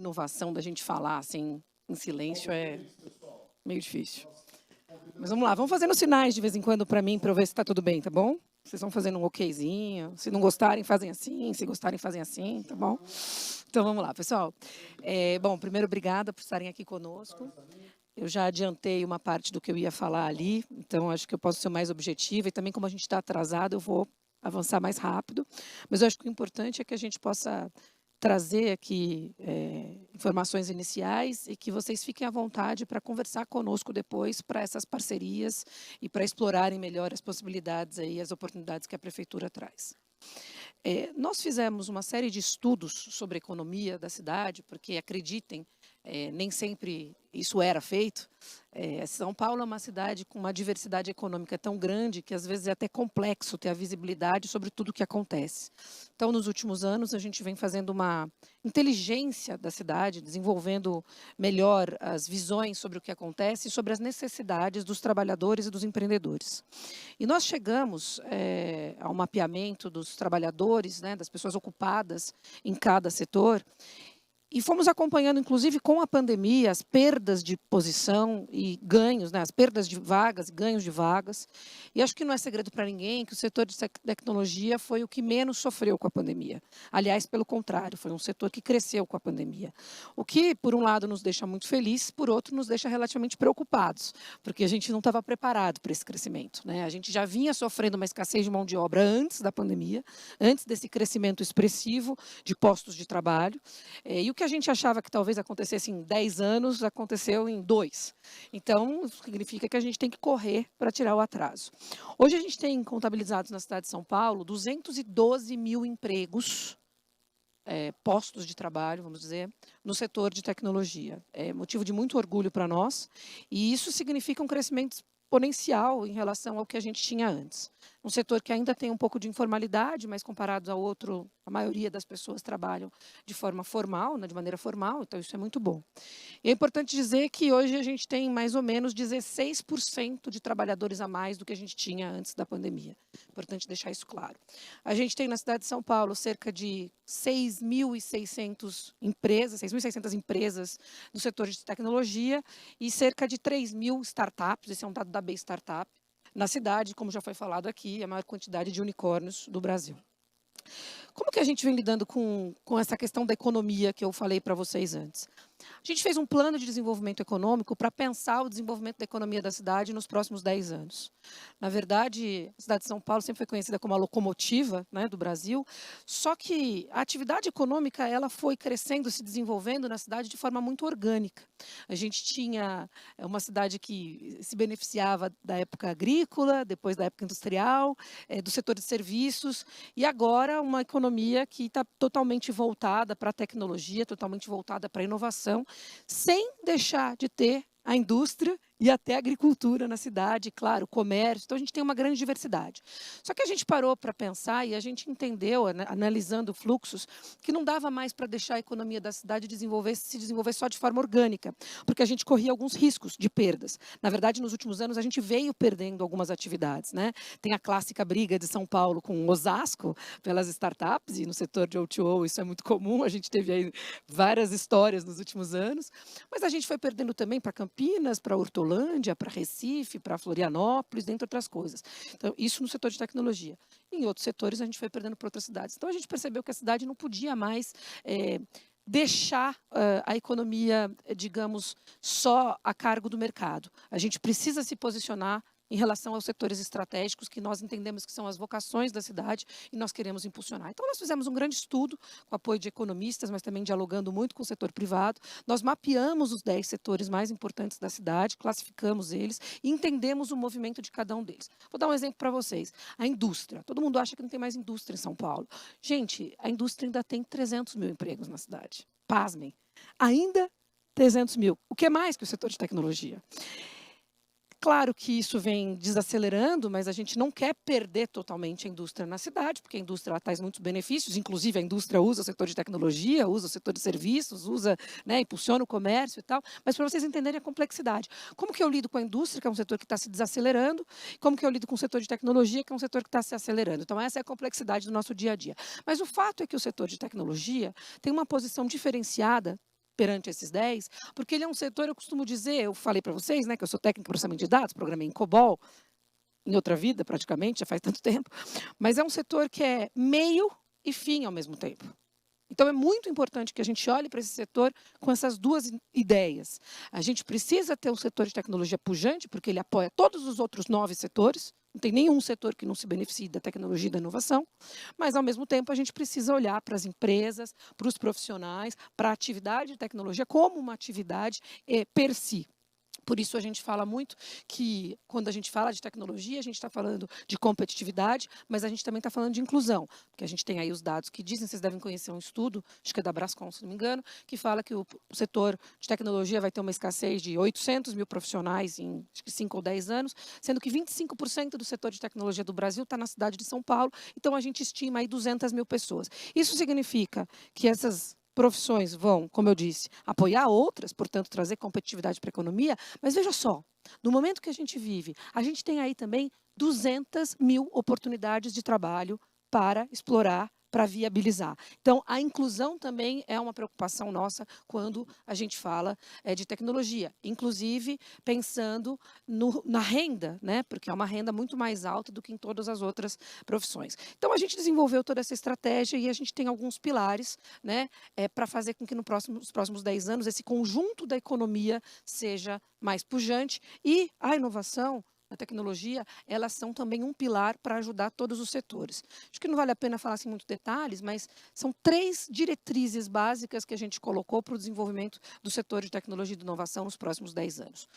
inovação da gente falar assim, em silêncio é meio difícil. Mas vamos lá, vamos fazendo sinais de vez em quando para mim, para eu ver se está tudo bem, tá bom? Vocês vão fazendo um okzinho. Se não gostarem, fazem assim. Se gostarem, fazem assim, tá bom? Então vamos lá, pessoal. Bom, primeiro, obrigada por estarem aqui conosco. Eu já adiantei uma parte do que eu ia falar ali, então acho que eu posso ser mais objetiva. E também, como a gente está atrasado, eu vou avançar mais rápido. Mas eu acho que o importante é que a gente possa trazer aqui informações iniciais e que vocês fiquem à vontade para conversar conosco depois para essas parcerias e para explorarem melhor as possibilidades aí, as oportunidades que a prefeitura traz. Nós fizemos uma série de estudos sobre a economia da cidade, porque, acreditem, nem sempre isso era feito. São Paulo é uma cidade com uma diversidade econômica tão grande que, às vezes, é até complexo ter a visibilidade sobre tudo o que acontece. Então, nos últimos anos, a gente vem fazendo uma inteligência da cidade, desenvolvendo melhor as visões sobre o que acontece e sobre as necessidades dos trabalhadores e dos empreendedores. E nós chegamos ao mapeamento dos trabalhadores, né, das pessoas ocupadas em cada setor, e fomos acompanhando, inclusive, com a pandemia, as perdas de posição e ganhos, né, as perdas de vagas e ganhos de vagas. E acho que não é segredo para ninguém que o setor de tecnologia foi o que menos sofreu com a pandemia. Aliás, pelo contrário, foi um setor que cresceu com a pandemia. O que, por um lado, nos deixa muito felizes, por outro, nos deixa relativamente preocupados, porque a gente não estava preparado para esse crescimento, né? A gente já vinha sofrendo uma escassez de mão de obra antes da pandemia, antes desse crescimento expressivo de postos de trabalho. E o que a gente achava que talvez acontecesse em 10 anos, aconteceu em 2. Então, significa que a gente tem que correr para tirar o atraso. Hoje a gente tem contabilizados na cidade de São Paulo 212 mil empregos, postos de trabalho, vamos dizer, no setor de tecnologia. É motivo de muito orgulho para nós, e isso significa um crescimento exponencial em relação ao que a gente tinha antes. Um setor que ainda tem um pouco de informalidade, mas comparado ao outro, a maioria das pessoas trabalham de forma formal, né, de maneira formal, então isso é muito bom. E é importante dizer que hoje a gente tem mais ou menos 16% de trabalhadores a mais do que a gente tinha antes da pandemia. Importante deixar isso claro. A gente tem na cidade de São Paulo cerca de 6.600 empresas, 6.600 empresas do setor de tecnologia e cerca de 3.000 startups, esse é um dado da B Startup, na cidade, como já foi falado aqui, a maior quantidade de unicórnios do Brasil. Como que a gente vem lidando com essa questão da economia que eu falei para vocês antes? A gente fez um plano de desenvolvimento econômico para pensar o desenvolvimento da economia da cidade nos próximos 10 anos. Na verdade, a cidade de São Paulo sempre foi conhecida como a locomotiva, né, do Brasil, só que a atividade econômica ela foi crescendo, se desenvolvendo na cidade de forma muito orgânica. A gente tinha uma cidade que se beneficiava da época agrícola, depois da época industrial, do setor de serviços, e agora uma economia que está totalmente voltada para a tecnologia, totalmente voltada para a inovação, sem deixar de ter a indústria e até a agricultura na cidade, claro, comércio. Então, a gente tem uma grande diversidade. Só que a gente parou para pensar e a gente entendeu, analisando fluxos, que não dava mais para deixar a economia da cidade se desenvolver só de forma orgânica, porque a gente corria alguns riscos de perdas. Na verdade, nos últimos anos, a gente veio perdendo algumas atividades, né? Tem a clássica briga de São Paulo com Osasco pelas startups, e no setor de O2O isso é muito comum, a gente teve aí várias histórias nos últimos anos, mas a gente foi perdendo também para Campinas, para Hortolândia, para Recife, para Florianópolis, dentre outras coisas. Então, isso no setor de tecnologia. Em outros setores, a gente foi perdendo para outras cidades. Então, a gente percebeu que a cidade não podia mais deixar a economia, digamos, só a cargo do mercado. A gente precisa se posicionar em relação aos setores estratégicos que nós entendemos que são as vocações da cidade e nós queremos impulsionar. Então, nós fizemos um grande estudo com apoio de economistas, mas também dialogando muito com o setor privado. Nós mapeamos os 10 setores mais importantes da cidade, classificamos eles e entendemos o movimento de cada um deles. Vou dar um exemplo para vocês. A indústria. Todo mundo acha que não tem mais indústria em São Paulo. Gente, a indústria ainda tem 300 mil empregos na cidade. Pasmem. Ainda 300 mil. O que é mais que o setor de tecnologia? Claro que isso vem desacelerando, mas a gente não quer perder totalmente a indústria na cidade, porque a indústria traz muitos benefícios, inclusive a indústria usa o setor de tecnologia, usa o setor de serviços, usa, né, impulsiona o comércio e tal, mas para vocês entenderem a complexidade. Como que eu lido com a indústria, que é um setor que está se desacelerando, como que eu lido com o setor de tecnologia, que é um setor que está se acelerando. Então, essa é a complexidade do nosso dia a dia. Mas o fato é que o setor de tecnologia tem uma posição diferenciada perante esses 10, porque ele é um setor, eu costumo dizer, eu falei para vocês, né, que eu sou técnica em processamento de dados, programei em COBOL, em outra vida praticamente, já faz tanto tempo, mas é um setor que é meio e fim ao mesmo tempo. Então, é muito importante que a gente olhe para esse setor com essas duas ideias. A gente precisa ter um setor de tecnologia pujante, porque ele apoia todos os outros 9 setores. Não tem nenhum setor que não se beneficie da tecnologia e da inovação. Mas, ao mesmo tempo, a gente precisa olhar para as empresas, para os profissionais, para a atividade de tecnologia como uma atividade per si. Por isso a gente fala muito que, quando a gente fala de tecnologia, a gente está falando de competitividade, mas a gente também está falando de inclusão, porque a gente tem aí os dados que dizem, vocês devem conhecer um estudo, acho que é da Brascom, se não me engano, que fala que o setor de tecnologia vai ter uma escassez de 800 mil profissionais em acho que 5 ou 10 anos, sendo que 25% do setor de tecnologia do Brasil está na cidade de São Paulo, então a gente estima aí 200 mil pessoas. Isso significa que essas profissões vão, como eu disse, apoiar outras, portanto, trazer competitividade para a economia, mas veja só, no momento que a gente vive, a gente tem aí também 200 mil oportunidades de trabalho para explorar, para viabilizar. Então, a inclusão também é uma preocupação nossa quando a gente fala de tecnologia, inclusive pensando na renda, né? Porque é uma renda muito mais alta do que em todas as outras profissões. Então, a gente desenvolveu toda essa estratégia e a gente tem alguns pilares, né, para fazer com que nos próximos 10 anos esse conjunto da economia seja mais pujante e a inovação, a tecnologia, elas são também um pilar para ajudar todos os setores. Acho que não vale a pena falar assim muitos detalhes, mas são 3 diretrizes básicas que a gente colocou para o desenvolvimento do setor de tecnologia e de inovação nos próximos 10 anos.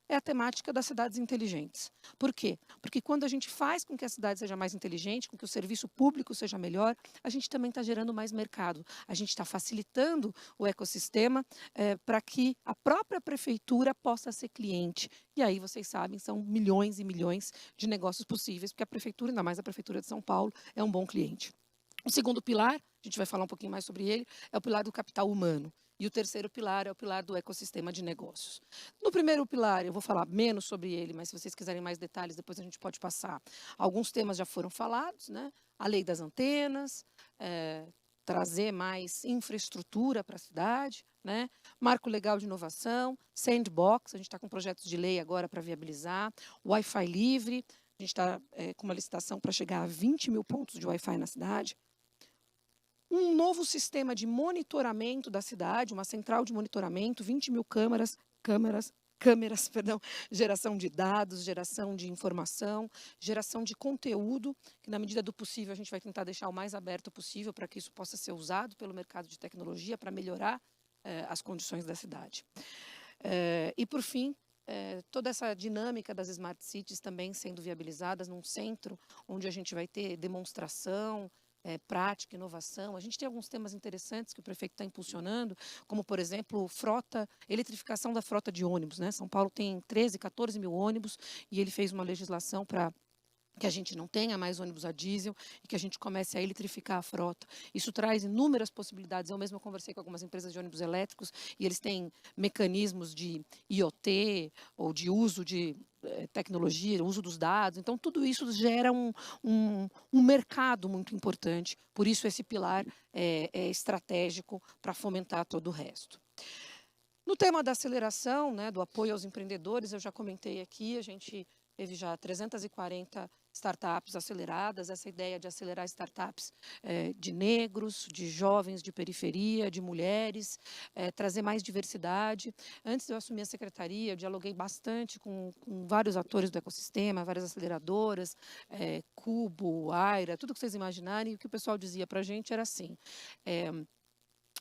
É a temática das cidades inteligentes. Por quê? Porque quando a gente faz com que a cidade seja mais inteligente, com que o serviço público seja melhor, a gente também está gerando mais mercado. A gente está facilitando o ecossistema para que a própria prefeitura possa ser cliente. E aí, vocês sabem, são milhões e milhões de negócios possíveis, porque a prefeitura, ainda mais a prefeitura de São Paulo, é um bom cliente. O segundo pilar, a gente vai falar um pouquinho mais sobre ele, é o pilar do capital humano. E o terceiro pilar é o pilar do ecossistema de negócios. No primeiro pilar, eu vou falar menos sobre ele, mas se vocês quiserem mais detalhes, depois a gente pode passar. Alguns temas já foram falados, né? A lei das antenas, trazer mais infraestrutura para a cidade, né? Marco legal de inovação, sandbox, a gente está com projetos de lei agora para viabilizar, Wi-Fi livre, a gente está com uma licitação para chegar a 20 mil pontos de Wi-Fi na cidade. Um novo sistema de monitoramento da cidade, uma central de monitoramento, 20 mil câmeras, perdão, geração de dados, geração de informação, geração de conteúdo, que na medida do possível a gente vai tentar deixar o mais aberto possível para que isso possa ser usado pelo mercado de tecnologia para melhorar as condições da cidade. E, por fim, toda essa dinâmica das Smart Cities também sendo viabilizadas num centro onde a gente vai ter demonstração, prática, inovação. A gente tem alguns temas interessantes que o prefeito está impulsionando, como, por exemplo, eletrificação da frota de ônibus, né? São Paulo tem 13, 14 mil ônibus e ele fez uma legislação para que a gente não tenha mais ônibus a diesel e que a gente comece a eletrificar a frota. Isso traz inúmeras possibilidades. Eu mesma conversei com algumas empresas de ônibus elétricos e eles têm mecanismos de IoT ou de uso de tecnologia, uso dos dados. Então, tudo isso gera um mercado muito importante. Por isso, esse pilar é estratégico para fomentar todo o resto. No tema da aceleração, né, do apoio aos empreendedores, eu já comentei aqui, a gente teve já 340 startups aceleradas, essa ideia de acelerar startups de negros, de jovens de periferia, de mulheres, trazer mais diversidade. Antes de eu assumir a secretaria, eu dialoguei bastante com vários atores do ecossistema, várias aceleradoras, Cubo, Aira, tudo que vocês imaginarem, e o que o pessoal dizia para a gente era assim,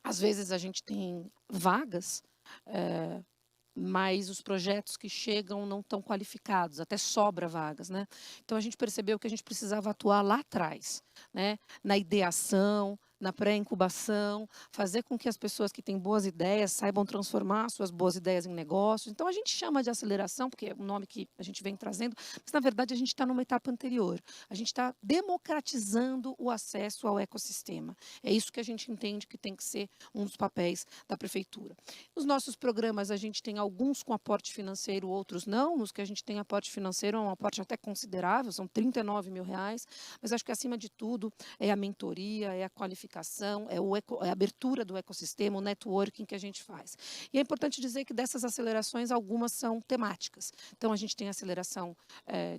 às vezes a gente tem vagas, mas os projetos que chegam não estão qualificados, até sobra vagas, né? Então a gente percebeu que a gente precisava atuar lá atrás, né? Na ideação, na pré-incubação, fazer com que as pessoas que têm boas ideias saibam transformar suas boas ideias em negócios. Então a gente chama de aceleração, porque é um nome que a gente vem trazendo, mas na verdade a gente está numa etapa anterior. A gente está democratizando o acesso ao ecossistema. É isso que a gente entende que tem que ser um dos papéis da prefeitura. Nos nossos programas a gente tem alguns com aporte financeiro, outros não. Nos que a gente tem aporte financeiro, é um aporte até considerável, são R$ 39 mil, mas acho que acima de tudo é a mentoria, é a qualificação qualificação, é a abertura do ecossistema, o networking que a gente faz. E é importante dizer que dessas acelerações, algumas são temáticas. Então, a gente tem aceleração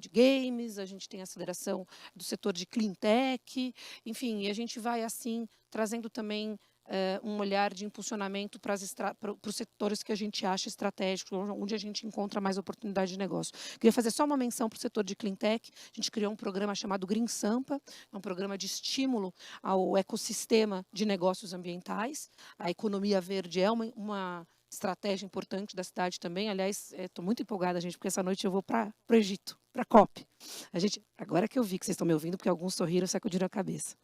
de games, a gente tem aceleração do setor de clean tech, enfim, e a gente vai, assim, trazendo também um olhar de impulsionamento para os setores que a gente acha estratégicos, onde a gente encontra mais oportunidade de negócio. Queria fazer só uma menção para o setor de cleantech. A gente criou um programa chamado Green Sampa, é um programa de estímulo ao ecossistema de negócios ambientais. A economia verde é uma estratégia importante da cidade também. Aliás, estou muito empolgada, gente, porque essa noite eu vou para o Egito, para a COP. Agora que eu vi que vocês estão me ouvindo, porque alguns sorriram e sacudiram a cabeça.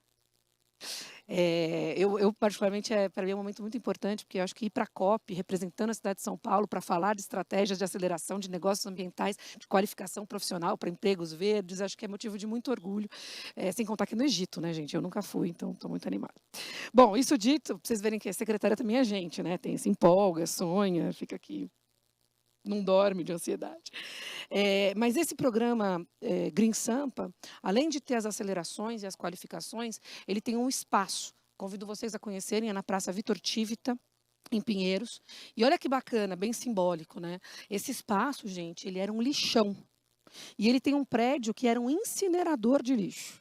Eu particularmente, para mim é um momento muito importante, porque eu acho que ir para a COP, representando a cidade de São Paulo, para falar de estratégias de aceleração de negócios ambientais, de qualificação profissional para empregos verdes, acho que é motivo de muito orgulho, sem contar que no Egito, né, gente? Eu nunca fui, então estou muito animada. Bom, isso dito, para vocês verem que a secretária também é gente, né? Se empolga, sonha, fica aqui, não dorme de ansiedade. Mas esse programa Green Sampa, além de ter as acelerações e as qualificações, ele tem um espaço. Convido vocês a conhecerem, é na Praça Vitor Tivita, em Pinheiros. E olha que bacana, bem simbólico, né? Esse espaço, gente, ele era um lixão. E ele tem um prédio que era um incinerador de lixo.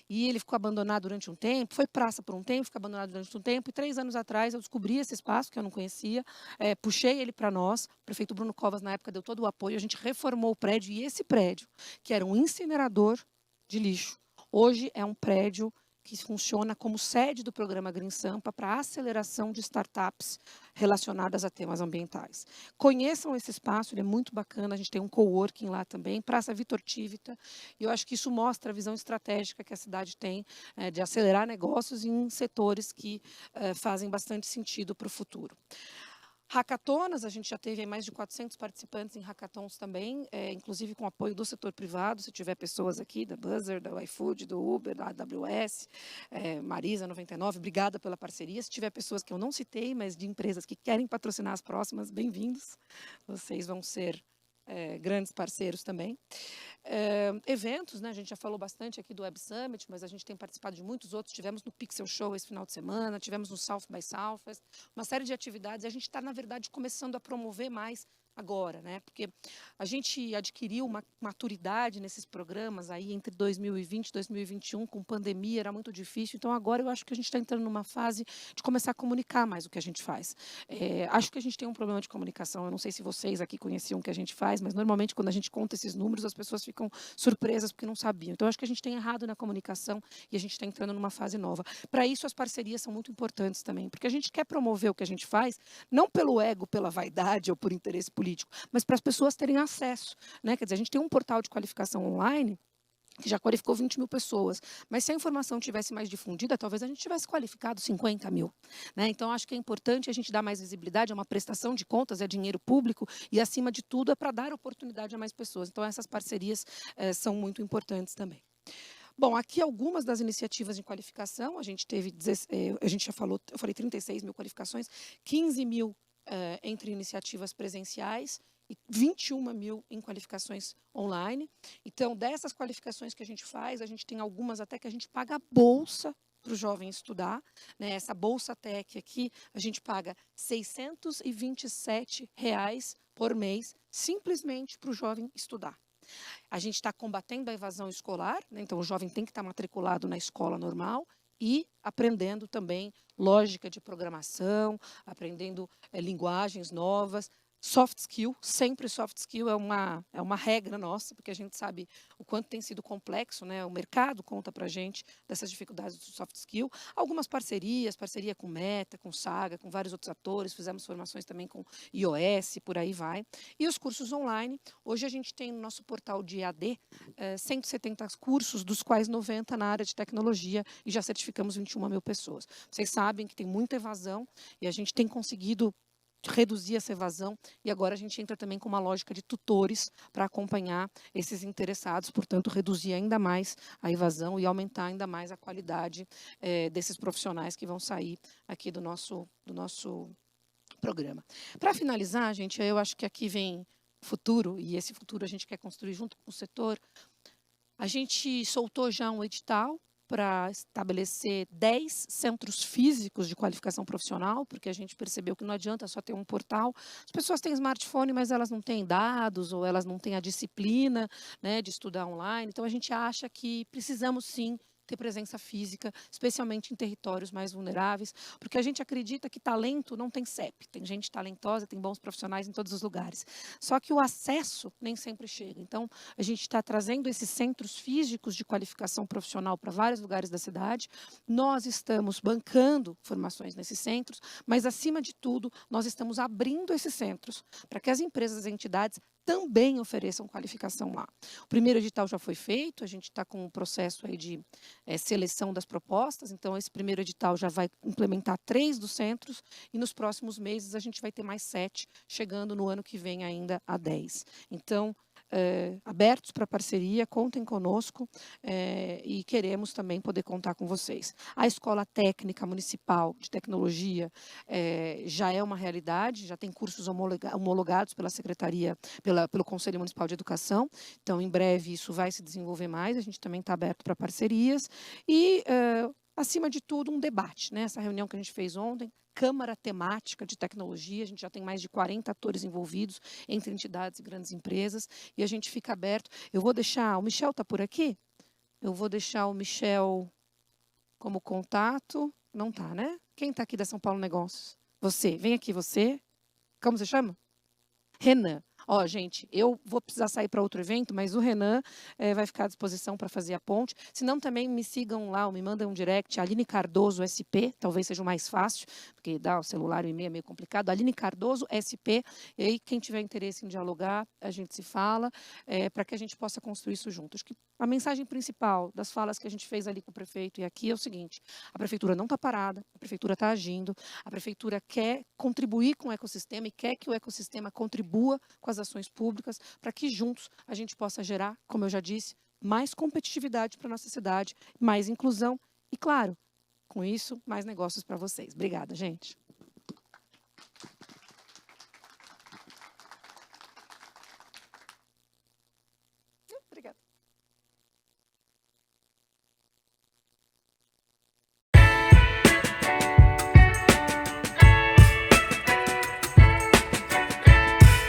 E ele ficou abandonado durante um tempo, foi praça por um tempo, ficou abandonado durante um tempo, e 3 anos atrás eu descobri esse espaço, que eu não conhecia, puxei ele para nós, o prefeito Bruno Covas, na época, deu todo o apoio, a gente reformou o prédio, e esse prédio, que era um incinerador de lixo, hoje é um prédio que funciona como sede do programa Green Sampa para aceleração de startups relacionadas a temas ambientais. Conheçam esse espaço, ele é muito bacana, a gente tem um coworking lá também, Praça Vitor Tivita, e eu acho que isso mostra a visão estratégica que a cidade tem de acelerar negócios em setores que fazem bastante sentido para o futuro. Hackatonas, a gente já teve mais de 400 participantes em hackathons também, inclusive com apoio do setor privado, se tiver pessoas aqui da Buzzer, da iFood, do Uber, da AWS, Marisa 99, obrigada pela parceria. Se tiver pessoas que eu não citei, mas de empresas que querem patrocinar as próximas, bem-vindos. Vocês vão ser grandes parceiros também. Eventos, né? A gente já falou bastante aqui do Web Summit, mas a gente tem participado de muitos outros. Tivemos no Pixel Show esse final de semana, tivemos no South by Southwest, uma série de atividades. E a gente está, na verdade, começando a promover mais agora, né? Porque a gente adquiriu uma maturidade nesses programas aí entre 2020 e 2021, com pandemia, era muito difícil. Então, agora eu acho que a gente está entrando numa fase de começar a comunicar mais o que a gente faz. Acho que a gente tem um problema de comunicação. Eu não sei se vocês aqui conheciam o que a gente faz, mas normalmente quando a gente conta esses números, as pessoas ficam surpresas porque não sabiam. Então, acho que a gente tem errado na comunicação e a gente está entrando numa fase nova. Para isso, as parcerias são muito importantes também, porque a gente quer promover o que a gente faz, não pelo ego, pela vaidade ou por interesse político, mas para as pessoas terem acesso, né? Quer dizer, a gente tem um portal de qualificação online que já qualificou 20 mil pessoas, mas se a informação tivesse mais difundida, talvez a gente tivesse qualificado 50 mil. Né? Então, acho que é importante a gente dar mais visibilidade, é uma prestação de contas, é dinheiro público, e, acima de tudo, é para dar oportunidade a mais pessoas. Então, essas parcerias são muito importantes também. Bom, aqui algumas das iniciativas de qualificação, a gente teve, a gente já falou, eu falei 36 mil qualificações, 15 mil entre iniciativas presenciais e 21 mil em qualificações online. Então, dessas qualificações que a gente faz, a gente tem algumas até que a gente paga a bolsa para o jovem estudar. Né? Essa Bolsa Tech aqui, a gente paga R$ 627 por mês, simplesmente para o jovem estudar. A gente está combatendo a evasão escolar, né? Então o jovem tem que estar matriculado na escola normal e aprendendo também lógica de programação, aprendendo linguagens novas. Soft skill, sempre soft skill é uma regra nossa, porque a gente sabe o quanto tem sido complexo, né? O mercado conta para a gente dessas dificuldades do soft skill. Algumas parceria com Meta, com Saga, com vários outros atores, fizemos formações também com iOS, por aí vai. E os cursos online, hoje a gente tem no nosso portal de EAD 170 cursos, dos quais 90 na área de tecnologia, e já certificamos 21 mil pessoas. Vocês sabem que tem muita evasão e a gente tem conseguido reduzir essa evasão, e agora a gente entra também com uma lógica de tutores para acompanhar esses interessados, portanto, reduzir ainda mais a evasão e aumentar ainda mais a qualidade desses profissionais que vão sair aqui do nosso programa. Para finalizar, gente, eu acho que aqui vem o futuro, e esse futuro a gente quer construir junto com o setor. A gente soltou já um edital para estabelecer 10 centros físicos de qualificação profissional, porque a gente percebeu que não adianta só ter um portal. As pessoas têm smartphone, mas elas não têm dados ou elas não têm a disciplina, né, de estudar online. Então, a gente acha que precisamos, sim, ter presença física, especialmente em territórios mais vulneráveis, porque a gente acredita que talento não tem CEP, tem gente talentosa, tem bons profissionais em todos os lugares. Só que o acesso nem sempre chega. Então, a gente está trazendo esses centros físicos de qualificação profissional para vários lugares da cidade. Nós estamos bancando formações nesses centros, mas, acima de tudo, nós estamos abrindo esses centros para que as empresas e entidades também ofereçam qualificação lá. O primeiro edital já foi feito, a gente está com um processo aí de seleção das propostas, então esse primeiro edital já vai implementar 3 dos centros e nos próximos meses a gente vai ter mais 7, chegando no ano que vem ainda a 10. Então, abertos para parceria, contem conosco e queremos também poder contar com vocês. A Escola Técnica Municipal de Tecnologia já é uma realidade, já tem cursos homologados pela Secretaria, pelo Conselho Municipal de Educação, então em breve isso vai se desenvolver mais, a gente também está aberto para parcerias e, acima de tudo, um debate, né? Essa reunião que a gente fez ontem, Câmara Temática de Tecnologia, a gente já tem mais de 40 atores envolvidos, entre entidades e grandes empresas, e a gente fica aberto. Eu vou deixar, o Michel está por aqui? Eu vou deixar o Michel como contato. Não está, né? Quem está aqui da São Paulo Negócios? Você, vem aqui você. Como você chama? Renan. Ó, gente, eu vou precisar sair para outro evento, mas o Renan vai ficar à disposição para fazer a ponte. Se não, também me sigam lá, ou me mandem um direct, Aline Cardoso SP, talvez seja o mais fácil, porque dar o celular e o e-mail é meio complicado. Aline Cardoso SP, e aí quem tiver interesse em dialogar, a gente se fala, para que a gente possa construir isso junto. Acho que a mensagem principal das falas que a gente fez ali com o prefeito e aqui é o seguinte: a prefeitura não está parada, a prefeitura está agindo, a prefeitura quer contribuir com o ecossistema e quer que o ecossistema contribua com as ações públicas, para que juntos a gente possa gerar, como eu já disse, mais competitividade para a nossa cidade, mais inclusão e, claro, com isso, mais negócios para vocês. Obrigada, gente.